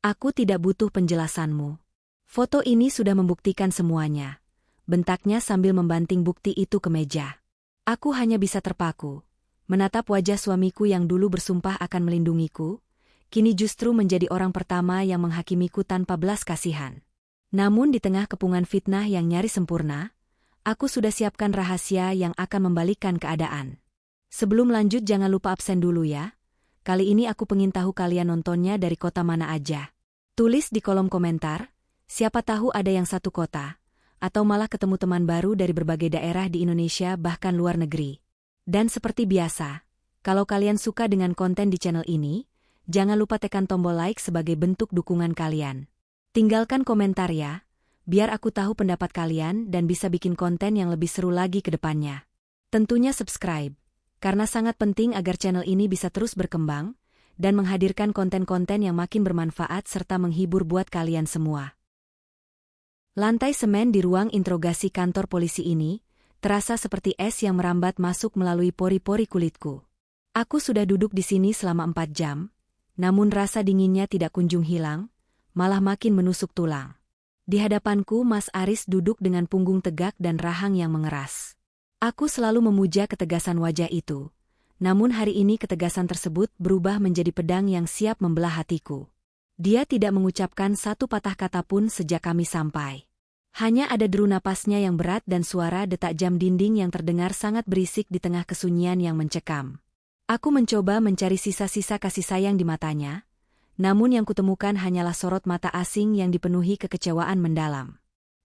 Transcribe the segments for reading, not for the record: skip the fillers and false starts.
Aku tidak butuh penjelasanmu. Foto ini sudah membuktikan semuanya. Bentaknya sambil membanting bukti itu ke meja. Aku hanya bisa terpaku. Menatap wajah suamiku yang dulu bersumpah akan melindungiku, kini justru menjadi orang pertama yang menghakimiku tanpa belas kasihan. Namun di tengah kepungan fitnah yang nyaris sempurna, aku sudah siapkan rahasia yang akan membalikkan keadaan. Sebelum lanjut jangan lupa absen dulu ya. Kali ini aku pengen tahu kalian nontonnya dari kota mana aja. Tulis di kolom komentar, siapa tahu ada yang satu kota, atau malah ketemu teman baru dari berbagai daerah di Indonesia bahkan luar negeri. Dan seperti biasa, kalau kalian suka dengan konten di channel ini, jangan lupa tekan tombol like sebagai bentuk dukungan kalian. Tinggalkan komentar ya, biar aku tahu pendapat kalian dan bisa bikin konten yang lebih seru lagi ke depannya. Tentunya subscribe, karena sangat penting agar channel ini bisa terus berkembang, dan menghadirkan konten-konten yang makin bermanfaat serta menghibur buat kalian semua. Lantai semen di ruang interogasi kantor polisi ini, terasa seperti es yang merambat masuk melalui pori-pori kulitku. Aku sudah duduk di sini selama 4 jam, namun rasa dinginnya tidak kunjung hilang, malah makin menusuk tulang. Di hadapanku Mas Aris duduk dengan punggung tegak dan rahang yang mengeras. Aku selalu memuja ketegasan wajah itu. Namun hari ini ketegasan tersebut berubah menjadi pedang yang siap membelah hatiku. Dia tidak mengucapkan satu patah kata pun sejak kami sampai. Hanya ada deru napasnya yang berat dan suara detak jam dinding yang terdengar sangat berisik di tengah kesunyian yang mencekam. Aku mencoba mencari sisa-sisa kasih sayang di matanya, namun yang kutemukan hanyalah sorot mata asing yang dipenuhi kekecewaan mendalam.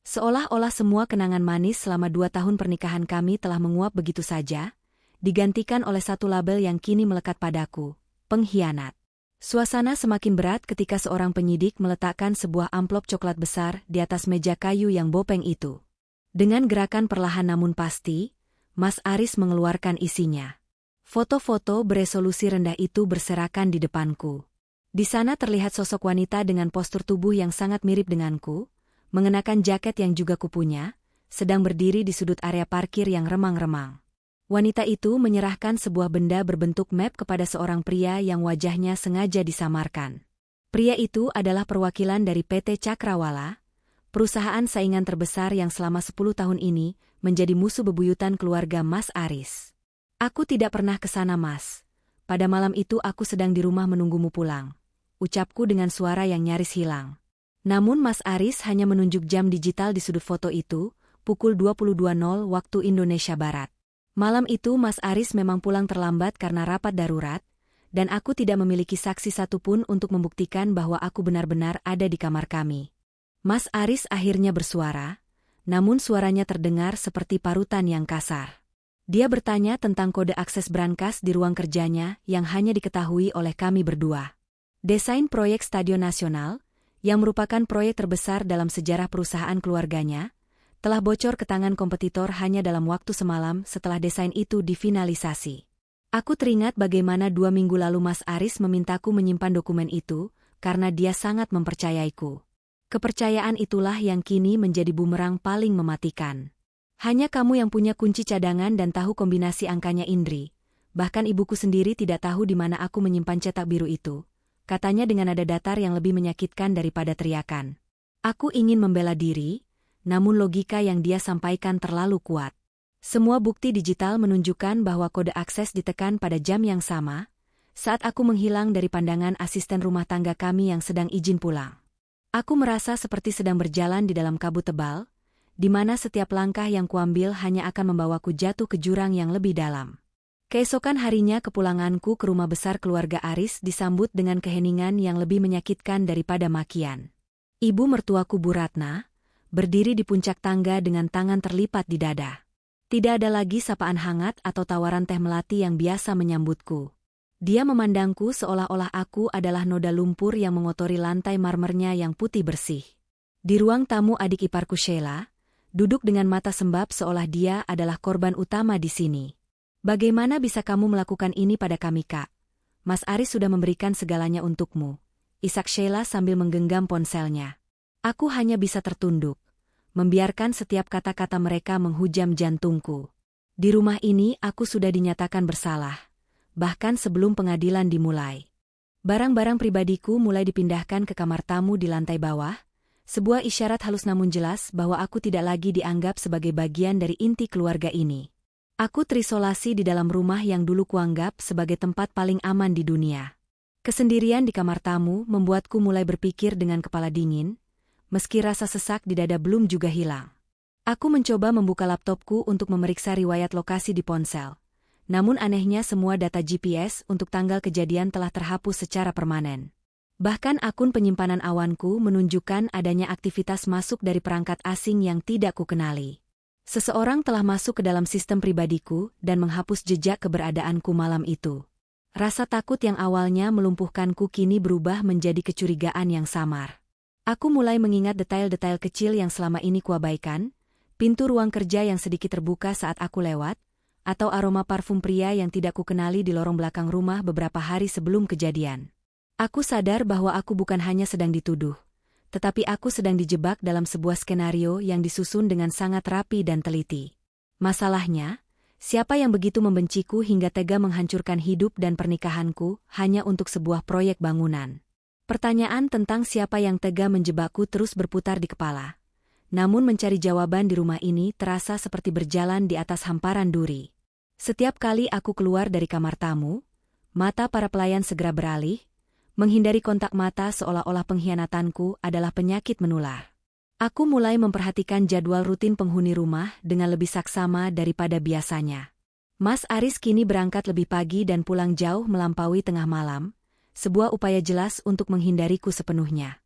Seolah-olah semua kenangan manis selama 2 tahun pernikahan kami telah menguap begitu saja, digantikan oleh satu label yang kini melekat padaku, pengkhianat. Suasana semakin berat ketika seorang penyidik meletakkan sebuah amplop coklat besar di atas meja kayu yang bopeng itu. Dengan gerakan perlahan namun pasti, Mas Aris mengeluarkan isinya. Foto-foto beresolusi rendah itu berserakan di depanku. Di sana terlihat sosok wanita dengan postur tubuh yang sangat mirip denganku, mengenakan jaket yang juga kupunya, sedang berdiri di sudut area parkir yang remang-remang. Wanita itu menyerahkan sebuah benda berbentuk map kepada seorang pria yang wajahnya sengaja disamarkan. Pria itu adalah perwakilan dari PT Cakrawala, perusahaan saingan terbesar yang selama 10 tahun ini menjadi musuh bebuyutan keluarga Mas Aris. Aku tidak pernah ke sana, Mas. Pada malam itu aku sedang di rumah menunggumu pulang, ucapku dengan suara yang nyaris hilang. Namun Mas Aris hanya menunjuk jam digital di sudut foto itu, pukul 22.00 waktu Indonesia Barat. Malam itu Mas Aris memang pulang terlambat karena rapat darurat, dan aku tidak memiliki saksi satupun untuk membuktikan bahwa aku benar-benar ada di kamar kami. Mas Aris akhirnya bersuara, namun suaranya terdengar seperti parutan yang kasar. Dia bertanya tentang kode akses brankas di ruang kerjanya yang hanya diketahui oleh kami berdua. Desain proyek Stadion Nasional, yang merupakan proyek terbesar dalam sejarah perusahaan keluarganya, telah bocor ke tangan kompetitor hanya dalam waktu semalam setelah desain itu difinalisasi. Aku teringat bagaimana 2 minggu lalu Mas Aris memintaku menyimpan dokumen itu, karena dia sangat mempercayaiku. Kepercayaan itulah yang kini menjadi bumerang paling mematikan. Hanya kamu yang punya kunci cadangan dan tahu kombinasi angkanya, Indri. Bahkan ibuku sendiri tidak tahu di mana aku menyimpan cetak biru itu, katanya dengan nada datar yang lebih menyakitkan daripada teriakan. Aku ingin membela diri, namun logika yang dia sampaikan terlalu kuat. Semua bukti digital menunjukkan bahwa kode akses ditekan pada jam yang sama, saat aku menghilang dari pandangan asisten rumah tangga kami yang sedang izin pulang. Aku merasa seperti sedang berjalan di dalam kabut tebal, di mana setiap langkah yang kuambil hanya akan membawaku jatuh ke jurang yang lebih dalam. Keesokan harinya kepulanganku ke rumah besar keluarga Aris disambut dengan keheningan yang lebih menyakitkan daripada makian. Ibu mertuaku Bu Ratna berdiri di puncak tangga dengan tangan terlipat di dada. Tidak ada lagi sapaan hangat atau tawaran teh melati yang biasa menyambutku. Dia memandangku seolah-olah aku adalah noda lumpur yang mengotori lantai marmernya yang putih bersih. Di ruang tamu adik iparku Sheila, duduk dengan mata sembab seolah dia adalah korban utama di sini. Bagaimana bisa kamu melakukan ini pada kami, Kak? Mas Aris sudah memberikan segalanya untukmu, isak Sheila sambil menggenggam ponselnya. Aku hanya bisa tertunduk, membiarkan setiap kata-kata mereka menghujam jantungku. Di rumah ini aku sudah dinyatakan bersalah, bahkan sebelum pengadilan dimulai. Barang-barang pribadiku mulai dipindahkan ke kamar tamu di lantai bawah, sebuah isyarat halus namun jelas bahwa aku tidak lagi dianggap sebagai bagian dari inti keluarga ini. Aku terisolasi di dalam rumah yang dulu kuanggap sebagai tempat paling aman di dunia. Kesendirian di kamar tamu membuatku mulai berpikir dengan kepala dingin, meski rasa sesak di dada belum juga hilang. Aku mencoba membuka laptopku untuk memeriksa riwayat lokasi di ponsel. Namun anehnya semua data GPS untuk tanggal kejadian telah terhapus secara permanen. Bahkan akun penyimpanan awanku menunjukkan adanya aktivitas masuk dari perangkat asing yang tidak kukenali. Seseorang telah masuk ke dalam sistem pribadiku dan menghapus jejak keberadaanku malam itu. Rasa takut yang awalnya melumpuhkanku kini berubah menjadi kecurigaan yang samar. Aku mulai mengingat detail-detail kecil yang selama ini kuabaikan, pintu ruang kerja yang sedikit terbuka saat aku lewat, atau aroma parfum pria yang tidak kukenali di lorong belakang rumah beberapa hari sebelum kejadian. Aku sadar bahwa aku bukan hanya sedang dituduh, tetapi aku sedang dijebak dalam sebuah skenario yang disusun dengan sangat rapi dan teliti. Masalahnya, siapa yang begitu membenciku hingga tega menghancurkan hidup dan pernikahanku hanya untuk sebuah proyek bangunan? Pertanyaan tentang siapa yang tega menjebakku terus berputar di kepala. Namun mencari jawaban di rumah ini terasa seperti berjalan di atas hamparan duri. Setiap kali aku keluar dari kamar tamu, mata para pelayan segera beralih, menghindari kontak mata seolah-olah pengkhianatanku adalah penyakit menular. Aku mulai memperhatikan jadwal rutin penghuni rumah dengan lebih saksama daripada biasanya. Mas Aris kini berangkat lebih pagi dan pulang jauh melampaui tengah malam, sebuah upaya jelas untuk menghindariku sepenuhnya.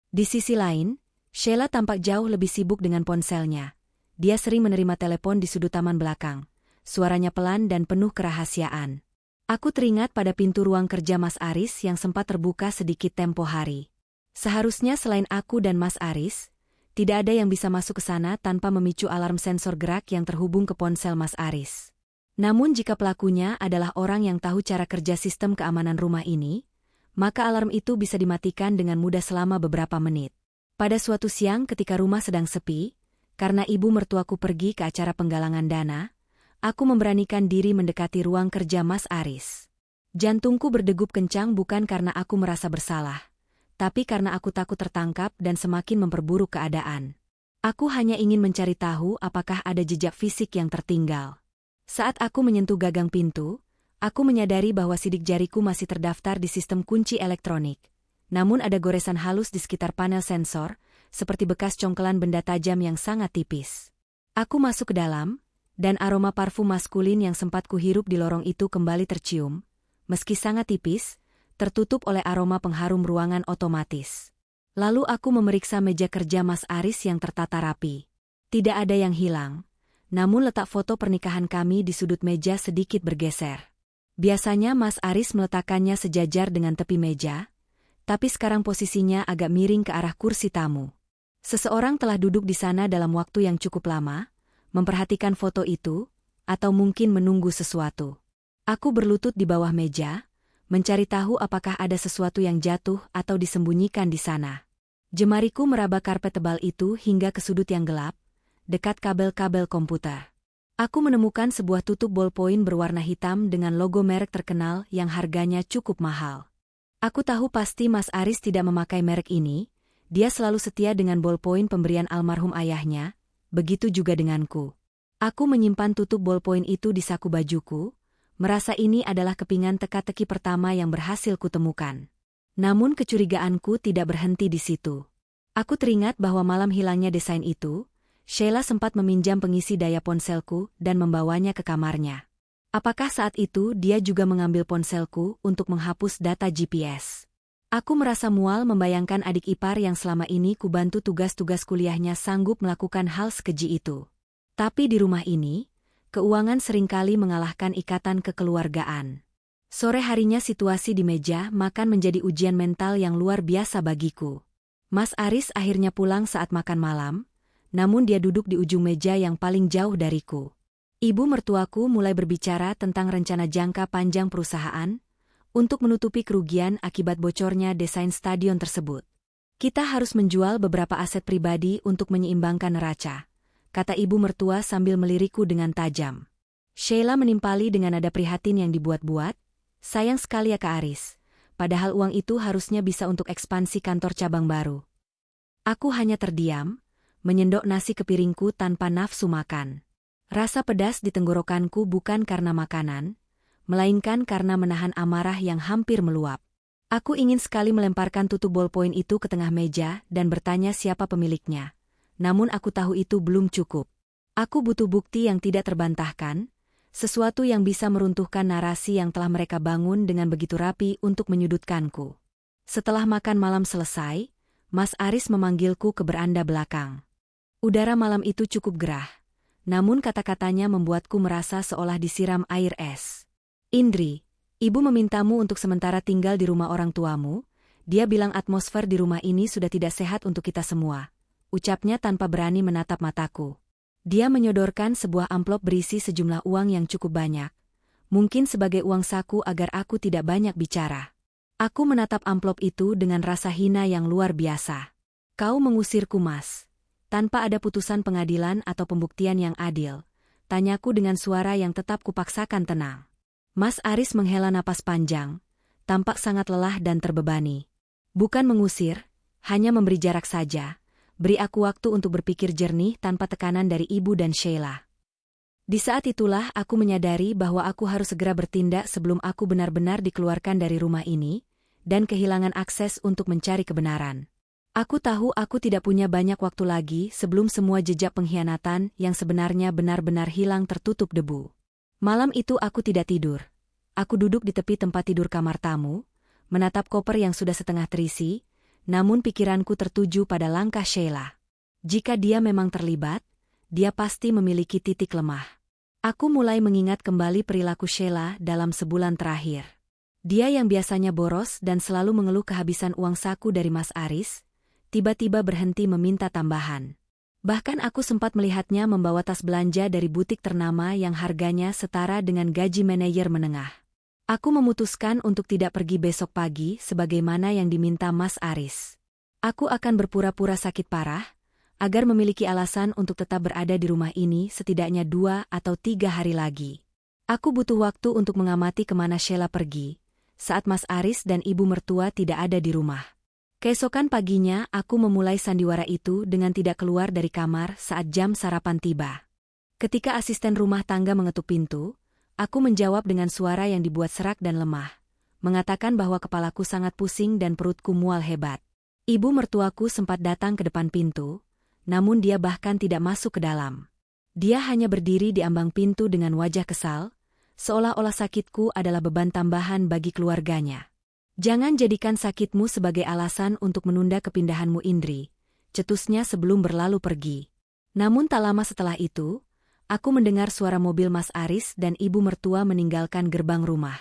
Di sisi lain, Sheila tampak jauh lebih sibuk dengan ponselnya. Dia sering menerima telepon di sudut taman belakang. Suaranya pelan dan penuh kerahasiaan. Aku teringat pada pintu ruang kerja Mas Aris yang sempat terbuka sedikit tempo hari. Seharusnya selain aku dan Mas Aris, tidak ada yang bisa masuk ke sana tanpa memicu alarm sensor gerak yang terhubung ke ponsel Mas Aris. Namun jika pelakunya adalah orang yang tahu cara kerja sistem keamanan rumah ini, maka alarm itu bisa dimatikan dengan mudah selama beberapa menit. Pada suatu siang ketika rumah sedang sepi, karena ibu mertuaku pergi ke acara penggalangan dana, aku memberanikan diri mendekati ruang kerja Mas Aris. Jantungku berdegup kencang bukan karena aku merasa bersalah, tapi karena aku takut tertangkap dan semakin memperburuk keadaan. Aku hanya ingin mencari tahu apakah ada jejak fisik yang tertinggal. Saat aku menyentuh gagang pintu, aku menyadari bahwa sidik jariku masih terdaftar di sistem kunci elektronik. Namun ada goresan halus di sekitar panel sensor, seperti bekas congkelan benda tajam yang sangat tipis. Aku masuk ke dalam, dan aroma parfum maskulin yang sempat kuhirup di lorong itu kembali tercium, meski sangat tipis, tertutup oleh aroma pengharum ruangan otomatis. Lalu aku memeriksa meja kerja Mas Aris yang tertata rapi. Tidak ada yang hilang, namun letak foto pernikahan kami di sudut meja sedikit bergeser. Biasanya Mas Aris meletakkannya sejajar dengan tepi meja, tapi sekarang posisinya agak miring ke arah kursi tamu. Seseorang telah duduk di sana dalam waktu yang cukup lama, memperhatikan foto itu, atau mungkin menunggu sesuatu. Aku berlutut di bawah meja, mencari tahu apakah ada sesuatu yang jatuh atau disembunyikan di sana. Jemariku meraba karpet tebal itu hingga ke sudut yang gelap, dekat kabel-kabel komputer. Aku menemukan sebuah tutup ballpoint berwarna hitam dengan logo merek terkenal yang harganya cukup mahal. Aku tahu pasti Mas Aris tidak memakai merek ini, dia selalu setia dengan ballpoint pemberian almarhum ayahnya, begitu juga denganku. Aku menyimpan tutup ballpoint itu di saku bajuku, merasa ini adalah kepingan teka-teki pertama yang berhasil kutemukan. Namun kecurigaanku tidak berhenti di situ. Aku teringat bahwa malam hilangnya desain itu, Sheila sempat meminjam pengisi daya ponselku dan membawanya ke kamarnya. Apakah saat itu dia juga mengambil ponselku untuk menghapus data GPS? Aku merasa mual membayangkan adik ipar yang selama ini kubantu tugas-tugas kuliahnya sanggup melakukan hal sekeji itu. Tapi di rumah ini, keuangan seringkali mengalahkan ikatan kekeluargaan. Sore harinya situasi di meja makan menjadi ujian mental yang luar biasa bagiku. Mas Aris akhirnya pulang saat makan malam, namun dia duduk di ujung meja yang paling jauh dariku. Ibu mertuaku mulai berbicara tentang rencana jangka panjang perusahaan untuk menutupi kerugian akibat bocornya desain stadion tersebut. Kita harus menjual beberapa aset pribadi untuk menyeimbangkan neraca, kata ibu mertua sambil melirikku dengan tajam. Sheila menimpali dengan nada prihatin yang dibuat-buat, sayang sekali ya Kak Aris, padahal uang itu harusnya bisa untuk ekspansi kantor cabang baru. Aku hanya terdiam, menyendok nasi ke piringku tanpa nafsu makan. Rasa pedas di tenggorokanku bukan karena makanan, melainkan karena menahan amarah yang hampir meluap. Aku ingin sekali melemparkan tutup ballpoint itu ke tengah meja dan bertanya siapa pemiliknya. Namun aku tahu itu belum cukup. Aku butuh bukti yang tidak terbantahkan, sesuatu yang bisa meruntuhkan narasi yang telah mereka bangun dengan begitu rapi untuk menyudutkanku. Setelah makan malam selesai, Mas Aris memanggilku ke beranda belakang. Udara malam itu cukup gerah. Namun kata-katanya membuatku merasa seolah disiram air es. Indri, ibu memintamu untuk sementara tinggal di rumah orang tuamu. Dia bilang atmosfer di rumah ini sudah tidak sehat untuk kita semua. Ucapnya tanpa berani menatap mataku. Dia menyodorkan sebuah amplop berisi sejumlah uang yang cukup banyak. Mungkin sebagai uang saku agar aku tidak banyak bicara. Aku menatap amplop itu dengan rasa hina yang luar biasa. Kau mengusirku, Mas. Tanpa ada putusan pengadilan atau pembuktian yang adil, tanyaku dengan suara yang tetap kupaksakan tenang. Mas Aris menghela napas panjang, tampak sangat lelah dan terbebani. Bukan mengusir, hanya memberi jarak saja, beri aku waktu untuk berpikir jernih tanpa tekanan dari ibu dan Sheila. Di saat itulah aku menyadari bahwa aku harus segera bertindak sebelum aku benar-benar dikeluarkan dari rumah ini, dan kehilangan akses untuk mencari kebenaran. Aku tahu aku tidak punya banyak waktu lagi sebelum semua jejak pengkhianatan yang sebenarnya benar-benar hilang tertutup debu. Malam itu aku tidak tidur. Aku duduk di tepi tempat tidur kamar tamu, menatap koper yang sudah setengah terisi, namun pikiranku tertuju pada langkah Sheila. Jika dia memang terlibat, dia pasti memiliki titik lemah. Aku mulai mengingat kembali perilaku Sheila dalam sebulan terakhir. Dia yang biasanya boros dan selalu mengeluh kehabisan uang saku dari Mas Aris, tiba-tiba berhenti meminta tambahan. Bahkan aku sempat melihatnya membawa tas belanja dari butik ternama yang harganya setara dengan gaji manajer menengah. Aku memutuskan untuk tidak pergi besok pagi sebagaimana yang diminta Mas Aris. Aku akan berpura-pura sakit parah, agar memiliki alasan untuk tetap berada di rumah ini setidaknya 2 atau 3 hari lagi. Aku butuh waktu untuk mengamati kemana Sheila pergi, saat Mas Aris dan ibu mertua tidak ada di rumah. Keesokan paginya aku memulai sandiwara itu dengan tidak keluar dari kamar saat jam sarapan tiba. Ketika asisten rumah tangga mengetuk pintu, aku menjawab dengan suara yang dibuat serak dan lemah, mengatakan bahwa kepalaku sangat pusing dan perutku mual hebat. Ibu mertuaku sempat datang ke depan pintu, namun dia bahkan tidak masuk ke dalam. Dia hanya berdiri di ambang pintu dengan wajah kesal, seolah-olah sakitku adalah beban tambahan bagi keluarganya. Jangan jadikan sakitmu sebagai alasan untuk menunda kepindahanmu, Indri, cetusnya sebelum berlalu pergi. Namun tak lama setelah itu, aku mendengar suara mobil Mas Aris dan ibu mertua meninggalkan gerbang rumah.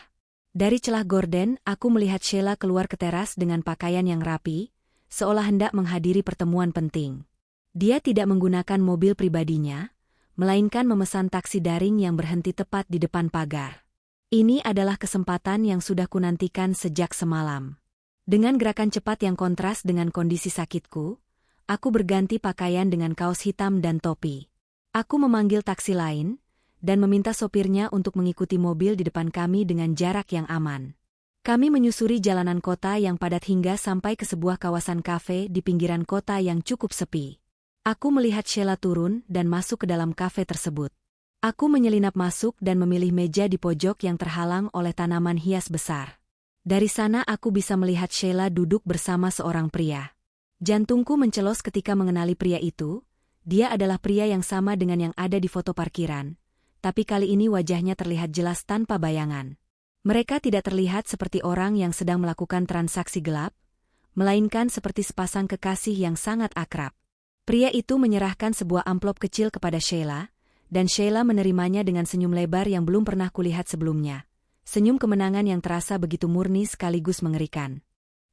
Dari celah gorden, aku melihat Sheila keluar ke teras dengan pakaian yang rapi, seolah hendak menghadiri pertemuan penting. Dia tidak menggunakan mobil pribadinya, melainkan memesan taksi daring yang berhenti tepat di depan pagar. Ini adalah kesempatan yang sudah kunantikan sejak semalam. Dengan gerakan cepat yang kontras dengan kondisi sakitku, aku berganti pakaian dengan kaos hitam dan topi. Aku memanggil taksi lain, dan meminta sopirnya untuk mengikuti mobil di depan kami dengan jarak yang aman. Kami menyusuri jalanan kota yang padat hingga sampai ke sebuah kawasan kafe di pinggiran kota yang cukup sepi. Aku melihat Sheila turun dan masuk ke dalam kafe tersebut. Aku menyelinap masuk dan memilih meja di pojok yang terhalang oleh tanaman hias besar. Dari sana aku bisa melihat Sheila duduk bersama seorang pria. Jantungku mencelos ketika mengenali pria itu. Dia adalah pria yang sama dengan yang ada di foto parkiran, tapi kali ini wajahnya terlihat jelas tanpa bayangan. Mereka tidak terlihat seperti orang yang sedang melakukan transaksi gelap, melainkan seperti sepasang kekasih yang sangat akrab. Pria itu menyerahkan sebuah amplop kecil kepada Sheila, dan Sheila menerimanya dengan senyum lebar yang belum pernah kulihat sebelumnya. Senyum kemenangan yang terasa begitu murni sekaligus mengerikan.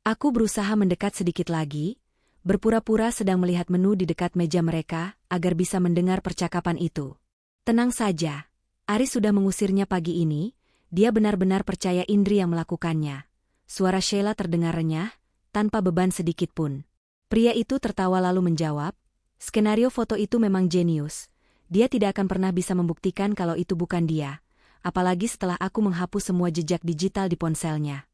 Aku berusaha mendekat sedikit lagi, berpura-pura sedang melihat menu di dekat meja mereka, agar bisa mendengar percakapan itu. Tenang saja, Aris sudah mengusirnya pagi ini, dia benar-benar percaya Indri yang melakukannya. Suara Sheila terdengar renyah, tanpa beban sedikit pun. Pria itu tertawa lalu menjawab, skenario foto itu memang jenius. Dia tidak akan pernah bisa membuktikan kalau itu bukan dia, apalagi setelah aku menghapus semua jejak digital di ponselnya.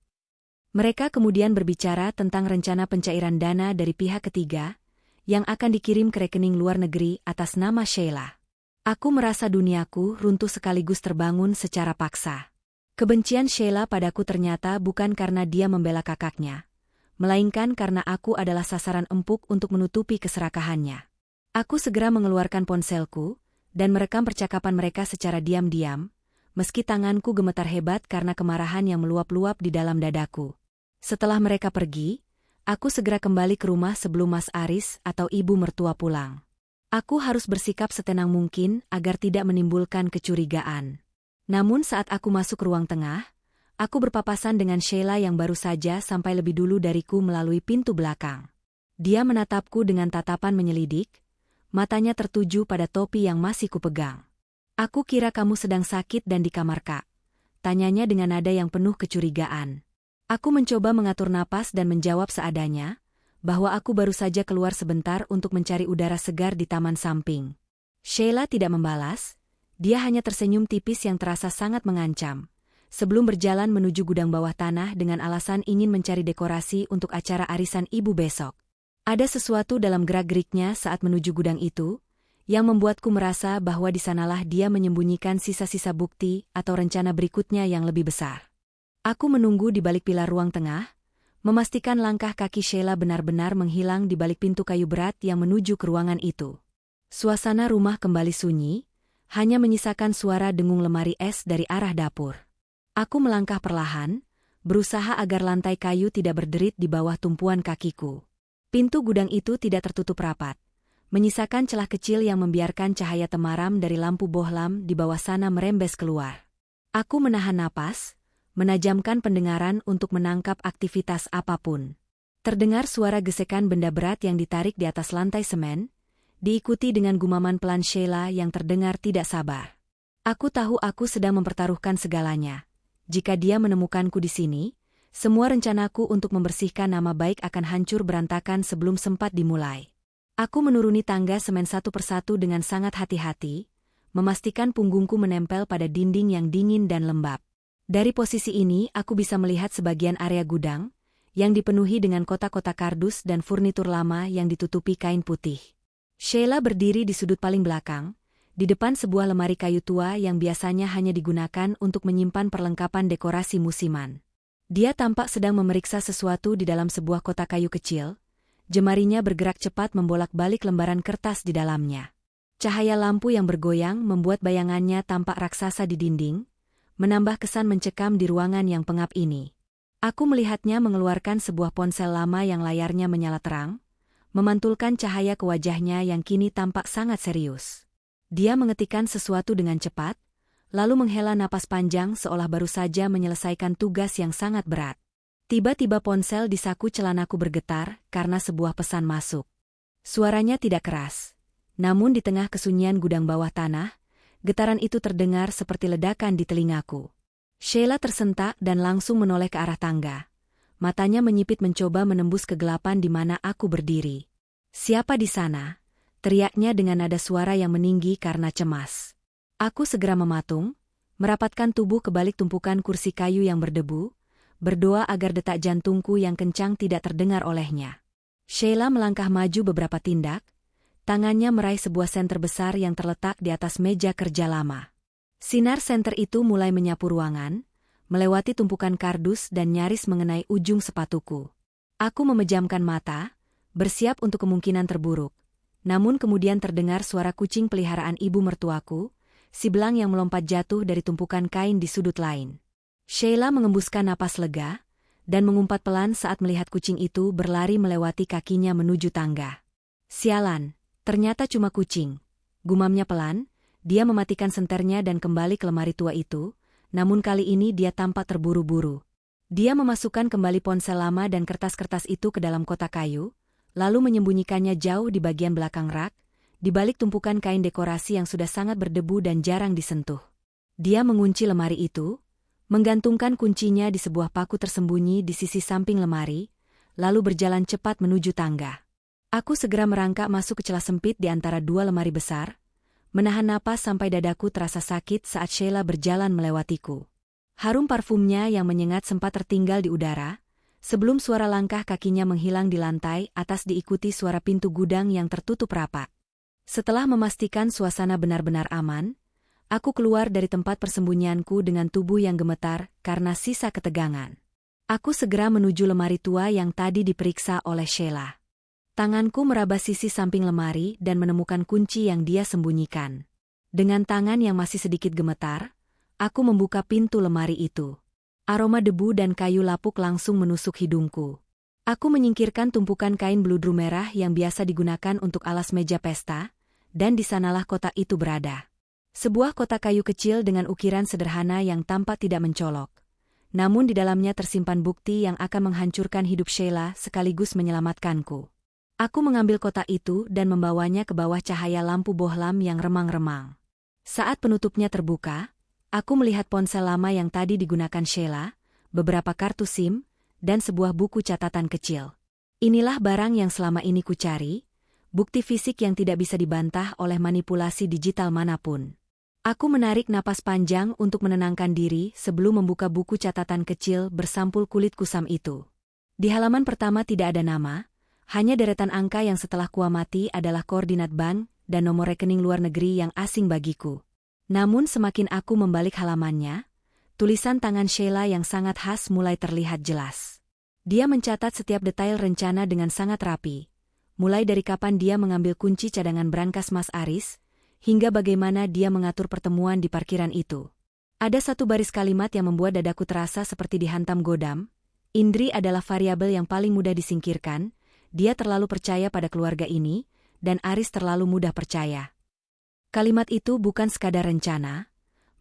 Mereka kemudian berbicara tentang rencana pencairan dana dari pihak ketiga yang akan dikirim ke rekening luar negeri atas nama Sheila. Aku merasa duniaku runtuh sekaligus terbangun secara paksa. Kebencian Sheila padaku ternyata bukan karena dia membela kakaknya, melainkan karena aku adalah sasaran empuk untuk menutupi keserakahannya. Aku segera mengeluarkan ponselku dan merekam percakapan mereka secara diam-diam, meski tanganku gemetar hebat karena kemarahan yang meluap-luap di dalam dadaku. Setelah mereka pergi, aku segera kembali ke rumah sebelum Mas Aris atau ibu mertua pulang. Aku harus bersikap setenang mungkin agar tidak menimbulkan kecurigaan. Namun saat aku masuk ruang tengah, aku berpapasan dengan Sheila yang baru saja sampai lebih dulu dariku melalui pintu belakang. Dia menatapku dengan tatapan menyelidik, matanya tertuju pada topi yang masih kupegang. "Aku kira kamu sedang sakit dan di kamar, Kak," tanyanya dengan nada yang penuh kecurigaan. Aku mencoba mengatur napas dan menjawab seadanya, bahwa aku baru saja keluar sebentar untuk mencari udara segar di taman samping. Sheila tidak membalas, dia hanya tersenyum tipis yang terasa sangat mengancam, sebelum berjalan menuju gudang bawah tanah dengan alasan ingin mencari dekorasi untuk acara arisan ibu besok. Ada sesuatu dalam gerak-geriknya saat menuju gudang itu, yang membuatku merasa bahwa di sanalah dia menyembunyikan sisa-sisa bukti atau rencana berikutnya yang lebih besar. Aku menunggu di balik pilar ruang tengah, memastikan langkah kaki Sheila benar-benar menghilang di balik pintu kayu berat yang menuju ke ruangan itu. Suasana rumah kembali sunyi, hanya menyisakan suara dengung lemari es dari arah dapur. Aku melangkah perlahan, berusaha agar lantai kayu tidak berderit di bawah tumpuan kakiku. Pintu gudang itu tidak tertutup rapat, menyisakan celah kecil yang membiarkan cahaya temaram dari lampu bohlam di bawah sana merembes keluar. Aku menahan napas, menajamkan pendengaran untuk menangkap aktivitas apapun. Terdengar suara gesekan benda berat yang ditarik di atas lantai semen, diikuti dengan gumaman pelan Sheila yang terdengar tidak sabar. Aku tahu aku sedang mempertaruhkan segalanya. Jika dia menemukanku di sini, semua rencanaku untuk membersihkan nama baik akan hancur berantakan sebelum sempat dimulai. Aku menuruni tangga semen satu persatu dengan sangat hati-hati, memastikan punggungku menempel pada dinding yang dingin dan lembab. Dari posisi ini aku bisa melihat sebagian area gudang, yang dipenuhi dengan kotak-kotak kardus dan furnitur lama yang ditutupi kain putih. Sheila berdiri di sudut paling belakang, di depan sebuah lemari kayu tua yang biasanya hanya digunakan untuk menyimpan perlengkapan dekorasi musiman. Dia tampak sedang memeriksa sesuatu di dalam sebuah kotak kayu kecil, jemarinya bergerak cepat membolak-balik lembaran kertas di dalamnya. Cahaya lampu yang bergoyang membuat bayangannya tampak raksasa di dinding, menambah kesan mencekam di ruangan yang pengap ini. Aku melihatnya mengeluarkan sebuah ponsel lama yang layarnya menyala terang, memantulkan cahaya ke wajahnya yang kini tampak sangat serius. Dia mengetikkan sesuatu dengan cepat, lalu menghela napas panjang seolah baru saja menyelesaikan tugas yang sangat berat. Tiba-tiba ponsel di saku celanaku bergetar karena sebuah pesan masuk. Suaranya tidak keras, namun di tengah kesunyian gudang bawah tanah, getaran itu terdengar seperti ledakan di telingaku. Sheila tersentak dan langsung menoleh ke arah tangga. Matanya menyipit mencoba menembus kegelapan di mana aku berdiri. "Siapa di sana?" teriaknya dengan nada suara yang meninggi karena cemas. Aku segera mematung, merapatkan tubuh ke balik tumpukan kursi kayu yang berdebu, berdoa agar detak jantungku yang kencang tidak terdengar olehnya. Sheila melangkah maju beberapa tindak, tangannya meraih sebuah senter besar yang terletak di atas meja kerja lama. Sinar senter itu mulai menyapu ruangan, melewati tumpukan kardus dan nyaris mengenai ujung sepatuku. Aku memejamkan mata, bersiap untuk kemungkinan terburuk. Namun kemudian terdengar suara kucing peliharaan ibu mertuaku, si belang yang melompat jatuh dari tumpukan kain di sudut lain. Sheila mengembuskan napas lega, dan mengumpat pelan saat melihat kucing itu berlari melewati kakinya menuju tangga. "Sialan, ternyata cuma kucing," gumamnya pelan. Dia mematikan senternya dan kembali ke lemari tua itu, namun kali ini dia tampak terburu-buru. Dia memasukkan kembali ponsel lama dan kertas-kertas itu ke dalam kotak kayu, lalu menyembunyikannya jauh di bagian belakang rak, di balik tumpukan kain dekorasi yang sudah sangat berdebu dan jarang disentuh. Dia mengunci lemari itu, menggantungkan kuncinya di sebuah paku tersembunyi di sisi samping lemari, lalu berjalan cepat menuju tangga. Aku segera merangkak masuk ke celah sempit di antara dua lemari besar, menahan napas sampai dadaku terasa sakit saat Sheila berjalan melewatiku. Harum parfumnya yang menyengat sempat tertinggal di udara, sebelum suara langkah kakinya menghilang di lantai atas diikuti suara pintu gudang yang tertutup rapat. Setelah memastikan suasana benar-benar aman, aku keluar dari tempat persembunyianku dengan tubuh yang gemetar karena sisa ketegangan. Aku segera menuju lemari tua yang tadi diperiksa oleh Sheila. Tanganku meraba sisi samping lemari dan menemukan kunci yang dia sembunyikan. Dengan tangan yang masih sedikit gemetar, aku membuka pintu lemari itu. Aroma debu dan kayu lapuk langsung menusuk hidungku. Aku menyingkirkan tumpukan kain bludru merah yang biasa digunakan untuk alas meja pesta, dan di sanalah kotak itu berada. Sebuah kotak kayu kecil dengan ukiran sederhana yang tampak tidak mencolok. Namun di dalamnya tersimpan bukti yang akan menghancurkan hidup Sheila sekaligus menyelamatkanku. Aku mengambil kotak itu dan membawanya ke bawah cahaya lampu bohlam yang remang-remang. Saat penutupnya terbuka, aku melihat ponsel lama yang tadi digunakan Sheila, beberapa kartu SIM, dan sebuah buku catatan kecil. Inilah barang yang selama ini kucari, bukti fisik yang tidak bisa dibantah oleh manipulasi digital manapun. Aku menarik napas panjang untuk menenangkan diri sebelum membuka buku catatan kecil bersampul kulit kusam itu. Di halaman pertama tidak ada nama, hanya deretan angka yang setelah kuamati adalah koordinat bank dan nomor rekening luar negeri yang asing bagiku. Namun semakin aku membalik halamannya, tulisan tangan Sheila yang sangat khas mulai terlihat jelas. Dia mencatat setiap detail rencana dengan sangat rapi, mulai dari kapan dia mengambil kunci cadangan brankas Mas Aris, hingga bagaimana dia mengatur pertemuan di parkiran itu. Ada satu baris kalimat yang membuat dadaku terasa seperti dihantam godam. Indri adalah variabel yang paling mudah disingkirkan, dia terlalu percaya pada keluarga ini, dan Aris terlalu mudah percaya. Kalimat itu bukan sekadar rencana,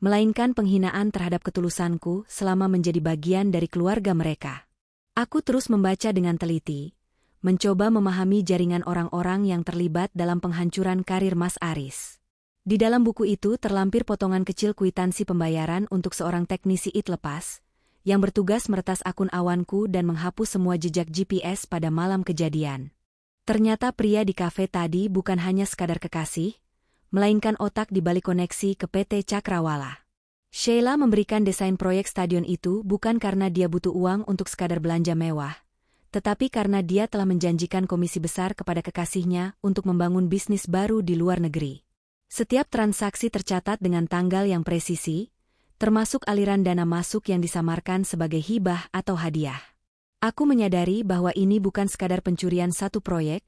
melainkan penghinaan terhadap ketulusanku selama menjadi bagian dari keluarga mereka. Aku terus membaca dengan teliti, mencoba memahami jaringan orang-orang yang terlibat dalam penghancuran karir Mas Aris. Di dalam buku itu terlampir potongan kecil kwitansi pembayaran untuk seorang teknisi IT lepas, yang bertugas meretas akun awanku dan menghapus semua jejak GPS pada malam kejadian. Ternyata pria di kafe tadi bukan hanya sekadar kekasih, melainkan otak di balik koneksi ke PT Cakrawala. Sheila memberikan desain proyek stadion itu bukan karena dia butuh uang untuk sekadar belanja mewah, tetapi karena dia telah menjanjikan komisi besar kepada kekasihnya untuk membangun bisnis baru di luar negeri. Setiap transaksi tercatat dengan tanggal yang presisi, termasuk aliran dana masuk yang disamarkan sebagai hibah atau hadiah. Aku menyadari bahwa ini bukan sekadar pencurian satu proyek,